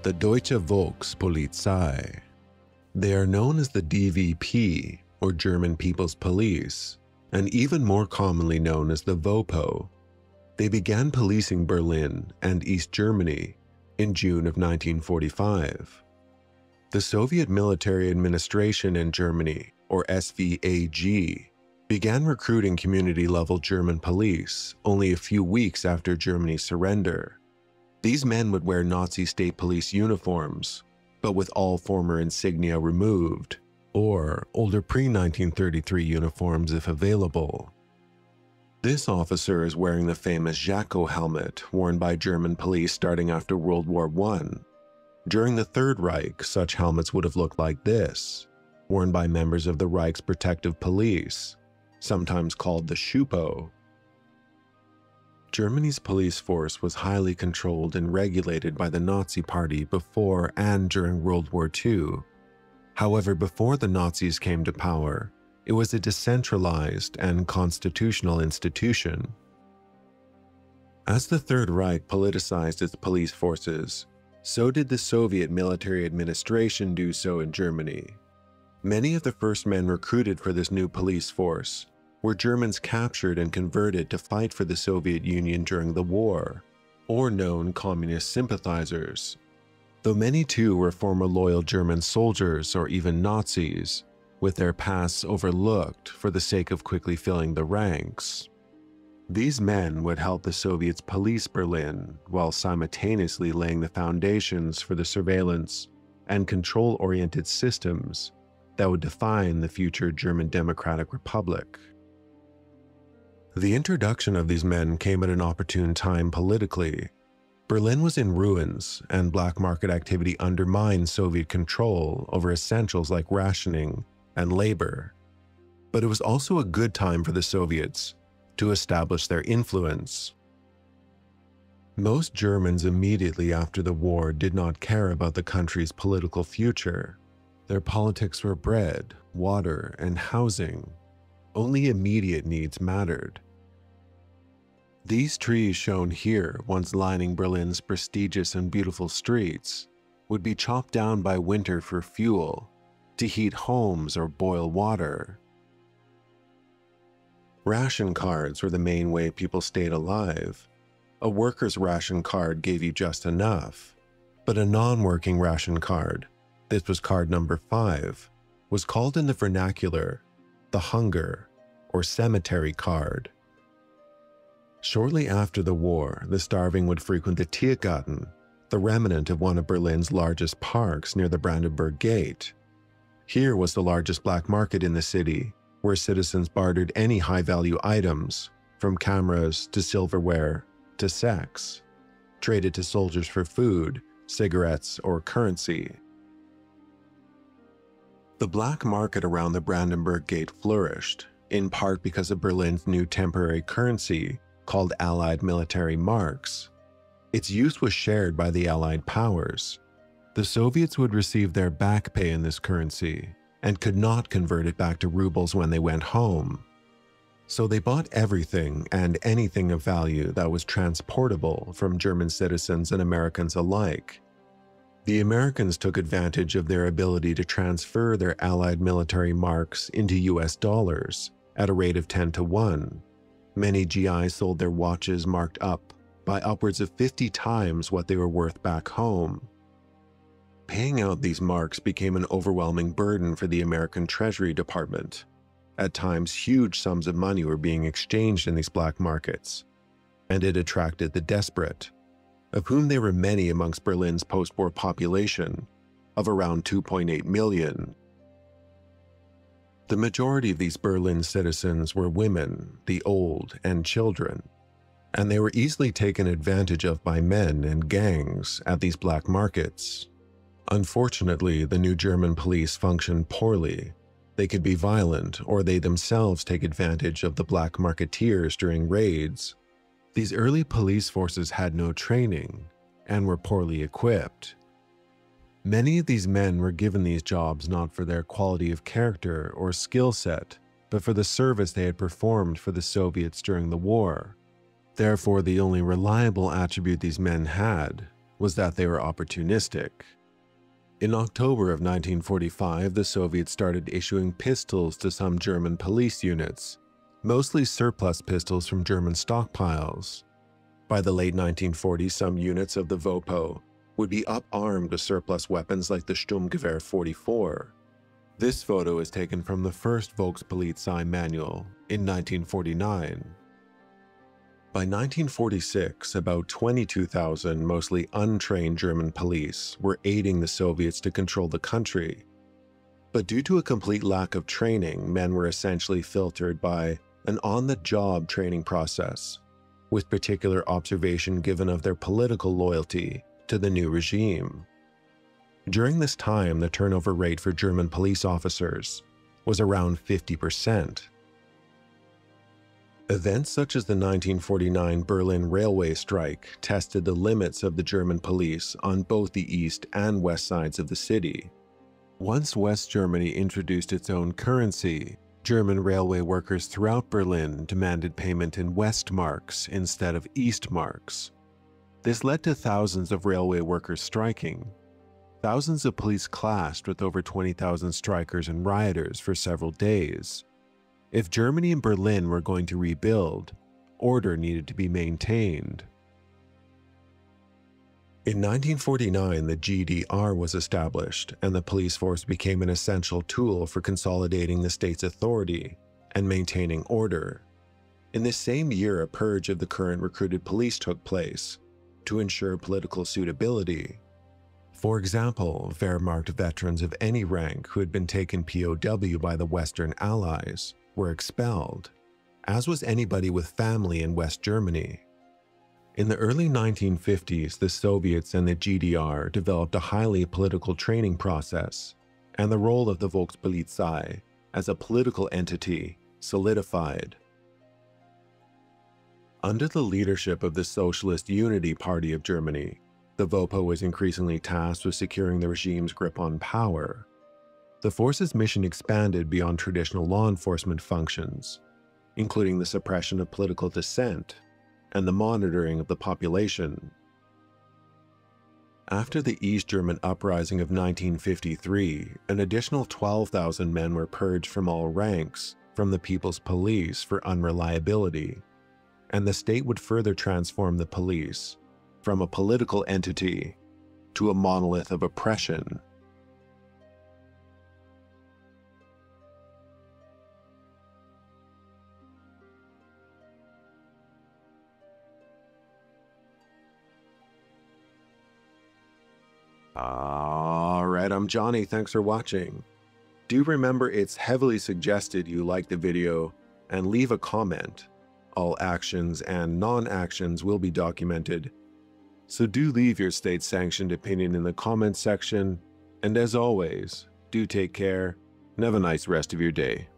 the Deutsche Volkspolizei. They are known as the DVP, or German People's Police, and even more commonly known as the VoPo. They began policing Berlin and East Germany in June of 1945. The Soviet Military Administration in Germany, or SVAG, began recruiting community-level German police only a few weeks after Germany's surrender. These men would wear Nazi state police uniforms, but with all former insignia removed, or older pre-1933 uniforms if available. This officer is wearing the famous Jaco helmet worn by German police starting after World War I. During the Third Reich, such helmets would have looked like this, worn by members of the Reich's protective police, sometimes called the Schupo. Germany's police force was highly controlled and regulated by the Nazi Party before and during World War II. However, before the Nazis came to power, it was a decentralized and constitutional institution. As the Third Reich politicized its police forces, so did the Soviet military administration do so in Germany. Many of the first men recruited for this new police force were Germans captured and converted to fight for the Soviet Union during the war, or known communist sympathizers, though many too were former loyal German soldiers or even Nazis, with their pasts overlooked for the sake of quickly filling the ranks. These men would help the Soviets police Berlin while simultaneously laying the foundations for the surveillance and control-oriented systems that would define the future German Democratic Republic. The introduction of these men came at an opportune time politically. Berlin was in ruins, and black market activity undermined Soviet control over essentials like rationing and labor. But it was also a good time for the Soviets to establish their influence. Most Germans immediately after the war did not care about the country's political future. Their politics were bread, water, and housing. Only immediate needs mattered. These trees shown here, once lining Berlin's prestigious and beautiful streets, would be chopped down by winter for fuel, to heat homes or boil water. Ration cards were the main way people stayed alive. A worker's ration card gave you just enough, but a non-working ration card, this was card number 5, was called in the vernacular the hunger or cemetery card. Shortly after the war, the starving would frequent the Tiergarten, the remnant of one of Berlin's largest parks near the Brandenburg Gate. Here was the largest black market in the city, where citizens bartered any high-value items, from cameras to silverware to sex, traded to soldiers for food, cigarettes, or currency. The black market around the Brandenburg Gate flourished, in part because of Berlin's new temporary currency called Allied military marks. Its use was shared by the Allied powers. The Soviets would receive their back pay in this currency and could not convert it back to rubles when they went home. So they bought everything and anything of value that was transportable from German citizens and Americans alike. The Americans took advantage of their ability to transfer their Allied military marks into US dollars at a rate of 10-to-1. Many GIs sold their watches marked up by upwards of 50 times what they were worth back home. Paying out these marks became an overwhelming burden for the American Treasury Department. At times, huge sums of money were being exchanged in these black markets, and it attracted the desperate, of whom there were many amongst Berlin's post-war population of around 2.8 million. The majority of these Berlin citizens were women, the old, and children, and they were easily taken advantage of by men and gangs at these black markets. Unfortunately, the new German police functioned poorly. They could be violent, or they themselves take advantage of the black marketeers during raids. These early police forces had no training and were poorly equipped. Many of these men were given these jobs not for their quality of character or skill set, but for the service they had performed for the Soviets during the war. Therefore, the only reliable attribute these men had was that they were opportunistic. In October of 1945, the Soviets started issuing pistols to some German police units, mostly surplus pistols from German stockpiles. By the late 1940s, some units of the VOPO would be up-armed with surplus weapons like the Sturmgewehr 44. This photo is taken from the first Volkspolizei manual in 1949. By 1946, about 22,000 mostly untrained German police were aiding the Soviets to control the country. But due to a complete lack of training, men were essentially filtered by an on-the-job training process, with particular observation given of their political loyalty to the new regime. During this time, the turnover rate for German police officers was around 50%. Events such as the 1949 Berlin railway strike tested the limits of the German police on both the east and west sides of the city. Once West Germany introduced its own currency, German railway workers throughout Berlin demanded payment in Westmarks instead of Eastmarks. This led to thousands of railway workers striking. Thousands of police clashed with over 20,000 strikers and rioters for several days. If Germany and Berlin were going to rebuild, order needed to be maintained. In 1949, the GDR was established, and the police force became an essential tool for consolidating the state's authority and maintaining order. In this same year, a purge of the current recruited police took place to ensure political suitability. For example, Wehrmacht veterans of any rank who had been taken POW by the Western Allies were expelled, as was anybody with family in West Germany. In the early 1950s, the Soviets and the GDR developed a highly political training process, and the role of the Volkspolizei as a political entity solidified. Under the leadership of the Socialist Unity Party of Germany, the VOPO was increasingly tasked with securing the regime's grip on power. The force's mission expanded beyond traditional law enforcement functions, including the suppression of political dissent and the monitoring of the population. After the East German uprising of 1953, an additional 12,000 men were purged from all ranks from the People's Police for unreliability, and the state would further transform the police from a political entity to a monolith of oppression. Alright, I'm Johnny, thanks for watching. Do remember it's heavily suggested you like the video and leave a comment. All actions and non-actions will be documented. So do leave your state-sanctioned opinion in the comments section, and as always, do take care and have a nice rest of your day.